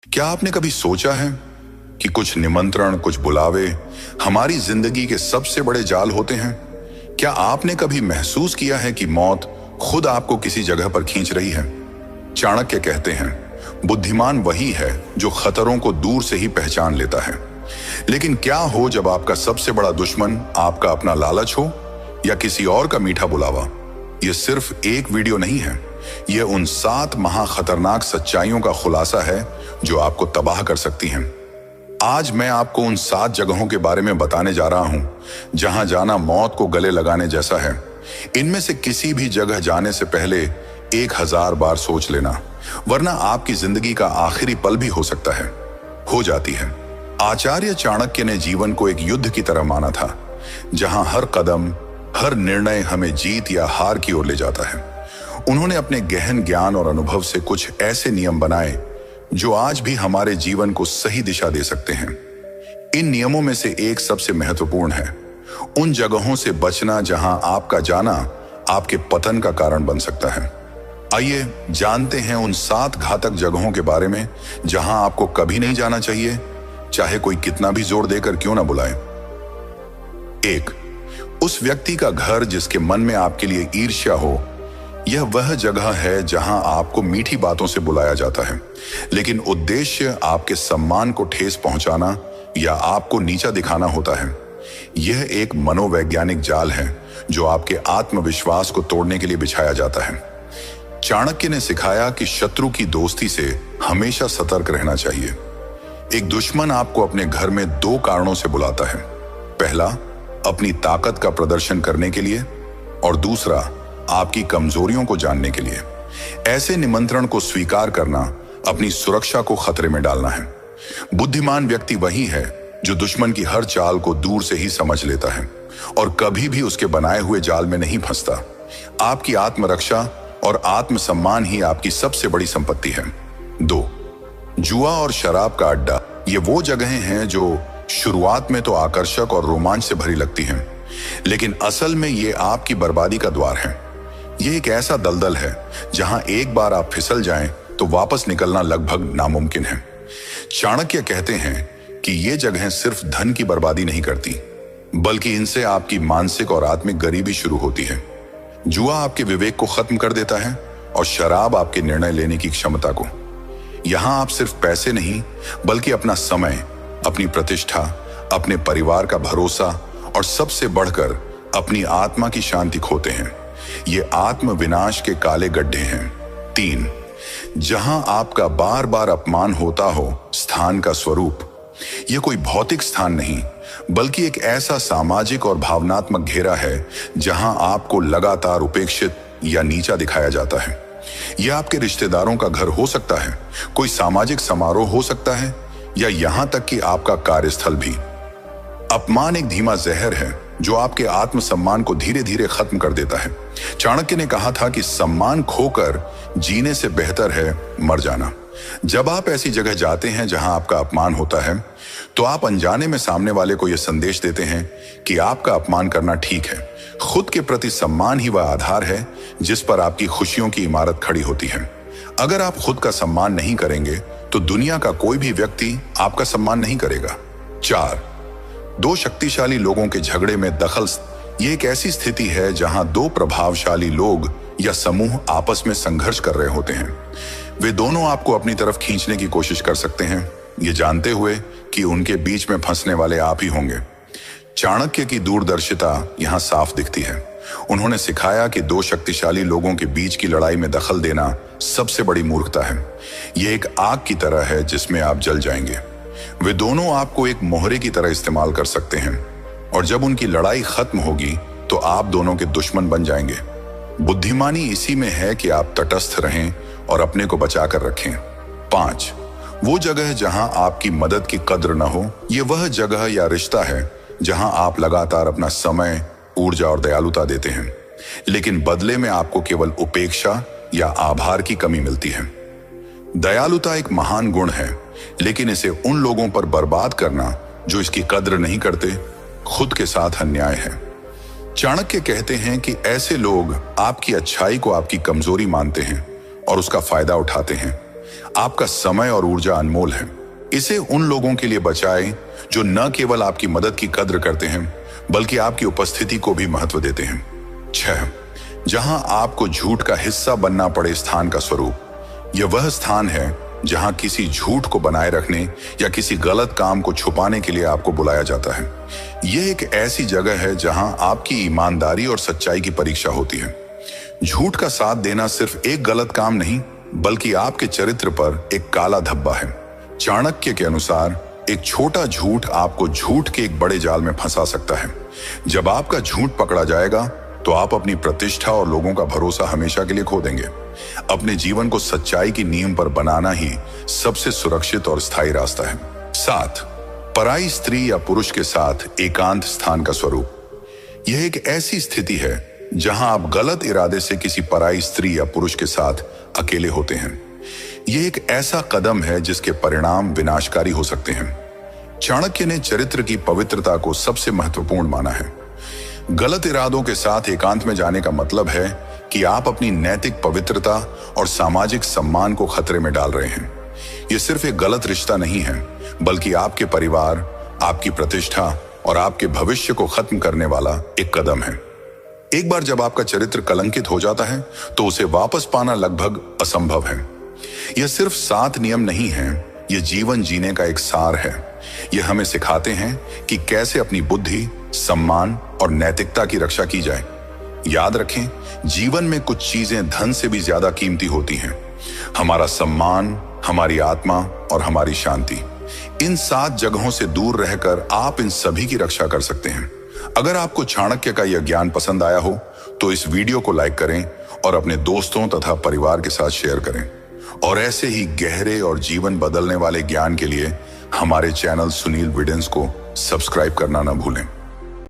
क्या आपने कभी सोचा है कि कुछ निमंत्रण, कुछ बुलावे हमारी जिंदगी के सबसे बड़े जाल होते हैं? क्या आपने कभी महसूस किया है कि मौत खुद आपको किसी जगह पर खींच रही है? चाणक्य कहते हैं, बुद्धिमान वही है जो खतरों को दूर से ही पहचान लेता है। लेकिन क्या हो जब आपका सबसे बड़ा दुश्मन आपका अपना लालच हो या किसी और का मीठा बुलावा? यह सिर्फ एक वीडियो नहीं है, यह उन 7 महाखतरनाक सच्चाइयों का खुलासा है जो आपको तबाह कर सकती हैं। आज मैं आपको उन 7 जगहों के बारे में बताने जा रहा हूं जहां जाना मौत को गले लगाने जैसा है। इनमें से किसी भी जगह जाने से पहले 1000 बार सोच लेना, वरना आपकी जिंदगी का आखिरी पल भी हो सकता है, हो जाती है। आचार्य चाणक्य ने जीवन को एक युद्ध की तरह माना था, जहां हर कदम, हर निर्णय हमें जीत या हार की ओर ले जाता है। उन्होंने अपने गहन ज्ञान और अनुभव से कुछ ऐसे नियम बनाए जो आज भी हमारे जीवन को सही दिशा दे सकते हैं। इन नियमों में से एक सबसे महत्वपूर्ण है, उन जगहों से बचना जहां आपका जाना आपके पतन का कारण बन सकता है। आइए जानते हैं उन 7 घातक जगहों के बारे में जहां आपको कभी नहीं जाना चाहिए, चाहे कोई कितना भी जोर देकर क्यों ना बुलाए। 1, उस व्यक्ति का घर जिसके मन में आपके लिए ईर्ष्या हो। यह वह जगह है जहां आपको मीठी बातों से बुलाया जाता है, लेकिन उद्देश्य आपके सम्मान को ठेस पहुंचाना या आपको नीचा दिखाना होता है। यह एक मनोवैज्ञानिक जाल है जो आपके आत्मविश्वास को तोड़ने के लिए बिछाया जाता है। चाणक्य ने सिखाया कि शत्रु की दोस्ती से हमेशा सतर्क रहना चाहिए। एक दुश्मन आपको अपने घर में 2 कारणों से बुलाता है। पहला, अपनी ताकत का प्रदर्शन करने के लिए, और दूसरा, आपकी कमजोरियों को जानने के लिए। ऐसे निमंत्रण को स्वीकार करना अपनी सुरक्षा को खतरे में डालना है। बुद्धिमान व्यक्ति वही है जो दुश्मन की हर चाल को दूर से ही समझ लेता है और कभी भी उसके बनाए हुए जाल में नहीं फंसता। आपकी आत्मरक्षा और आत्मसम्मान ही आपकी सबसे बड़ी संपत्ति है। 2, जुआ और शराब का अड्डा। ये वो जगहें हैं जो शुरुआत में तो आकर्षक और रोमांच से भरी लगती हैं, लेकिन असल में ये आपकी बर्बादी का द्वार है। ये एक ऐसा दलदल है जहां एक बार आप फिसल जाएं तो वापस निकलना लगभग नामुमकिन है। चाणक्य कहते हैं कि ये जगहें सिर्फ धन की बर्बादी नहीं करती, बल्कि इनसे आपकी मानसिक और आत्मिक गरीबी शुरू होती है। जुआ आपके विवेक को खत्म कर देता है और शराब आपके निर्णय लेने की क्षमता को। यहां आप सिर्फ पैसे नहीं, बल्कि अपना समय, अपनी प्रतिष्ठा, अपने परिवार का भरोसा और सबसे बढ़कर अपनी आत्मा की शांति खोते हैं। ये आत्म विनाश के काले गड्ढे हैं। 3, जहां आपका बार बार अपमान होता हो स्थान का स्वरूप। यह कोई भौतिक स्थान नहीं, बल्कि एक ऐसा सामाजिक और भावनात्मक घेरा है जहां आपको लगातार उपेक्षित या नीचा दिखाया जाता है। यह आपके रिश्तेदारों का घर हो सकता है, कोई सामाजिक समारोह हो सकता है, या यहां तक कि आपका कार्यस्थल भी। अपमान एक धीमा जहर है जो आपके आत्मसम्मान को धीरे धीरे खत्म कर देता है। चाणक्य ने कहा था कि सम्मान खोकर जीने से बेहतर है मर जाना। जब आप ऐसी जगह जाते हैं जहां आपका अपमान होता है, तो आप अनजाने में सामने वाले को यह संदेश देते हैं कि आपका अपमान करना ठीक है। खुद के प्रति सम्मान ही वह आधार है जिस पर आपकी खुशियों की इमारत खड़ी होती है। अगर आप खुद का सम्मान नहीं करेंगे तो दुनिया का कोई भी व्यक्ति आपका सम्मान नहीं करेगा। 4, 2 शक्तिशाली लोगों के झगड़े में दखल। ये एक ऐसी स्थिति है जहां 2 प्रभावशाली लोग या समूह आपस में संघर्ष कर रहे होते हैं। वे दोनों आपको अपनी तरफ खींचने की कोशिश कर सकते हैं, ये जानते हुए कि उनके बीच में फंसने वाले आप ही होंगे। चाणक्य की दूरदर्शिता यहां साफ दिखती है। उन्होंने सिखाया कि 2 शक्तिशाली लोगों के बीच की लड़ाई में दखल देना सबसे बड़ी मूर्खता है। यह एक आग की तरह है जिसमें आप जल जाएंगे। वे दोनों आपको एक मोहरे की तरह इस्तेमाल कर सकते हैं, और जब उनकी लड़ाई खत्म होगी तो आप दोनों के दुश्मन बन जाएंगे। बुद्धिमानी इसी में है कि आप तटस्थ रहें और अपने को बचा कर रखें। 5, वो जगह जहां आपकी मदद की कद्र न हो। यह वह जगह या रिश्ता है जहां आप लगातार अपना समय, ऊर्जा और दयालुता देते हैं, लेकिन बदले में आपको केवल उपेक्षा या आभार की कमी मिलती है। दयालुता एक महान गुण है, लेकिन इसे उन लोगों पर बर्बाद करना जो इसकी कद्र नहीं करते, खुद के साथ अन्याय है। चाणक्य कहते हैं कि ऐसे लोग आपकी अच्छाई को आपकी कमजोरी मानते हैं और उसका फायदा उठाते हैं। आपका समय और ऊर्जा अनमोल है। इसे उन लोगों के लिए बचाएं जो न केवल आपकी मदद की कद्र करते हैं बल्कि आपकी उपस्थिति को भी महत्व देते हैं। 6. जहां आपको झूठ का हिस्सा बनना पड़े स्थान का स्वरूप। यह वह स्थान है जहां किसी झूठ को बनाए रखने या किसी गलत काम को छुपाने के लिए आपको बुलाया जाता है। यह एक ऐसी जगह है जहां आपकी ईमानदारी और सच्चाई की परीक्षा होती है। झूठ का साथ देना सिर्फ एक गलत काम नहीं बल्कि आपके चरित्र पर एक काला धब्बा है। चाणक्य के अनुसार एक छोटा झूठ आपको झूठ के एक बड़े जाल में फंसा सकता है। जब आपका झूठ पकड़ा जाएगा तो आप अपनी प्रतिष्ठा और लोगों का भरोसा हमेशा के लिए खो देंगे। अपने जीवन को सच्चाई की नींव पर बनाना ही सबसे सुरक्षित और स्थायी रास्ता है। 7. पराई स्त्री या पुरुष के साथ एकांत स्थान का स्वरूप। यह एक ऐसी स्थिति है जहां आप गलत इरादे से किसी पराई स्त्री या पुरुष के साथ अकेले होते हैं। यह एक ऐसा कदम है जिसके परिणाम विनाशकारी हो सकते हैं। चाणक्य ने चरित्र की पवित्रता को सबसे महत्वपूर्ण माना है। गलत इरादों के साथ एकांत में जाने का मतलब है कि आप अपनी नैतिक पवित्रता और सामाजिक सम्मान को खतरे में डाल रहे हैं। यह सिर्फ एक गलत रिश्ता नहीं है बल्कि आपके परिवार, आपकी प्रतिष्ठा और आपके भविष्य को खत्म करने वाला एक कदम है। एक बार जब आपका चरित्र कलंकित हो जाता है तो उसे वापस पाना लगभग असंभव है। यह सिर्फ 7 नियम नहीं है, यह जीवन जीने का एक सार है। यह हमें सिखाते हैं कि कैसे अपनी बुद्धि, सम्मान और नैतिकता की रक्षा की जाए। याद रखें, जीवन में कुछ चीजें धन से भी ज्यादा कीमती होती हैं। हमारा सम्मान, हमारी आत्मा और हमारी शांति। इन 7 जगहों से दूर रहकर आप इन सभी की रक्षा कर सकते हैं। अगर आपको चाणक्य का यह ज्ञान पसंद आया हो तो इस वीडियो को लाइक करें और अपने दोस्तों तथा परिवार के साथ शेयर करें। और ऐसे ही गहरे और जीवन बदलने वाले ज्ञान के लिए हमारे चैनल सुनील विडेंस को सब्सक्राइब करना न भूलें।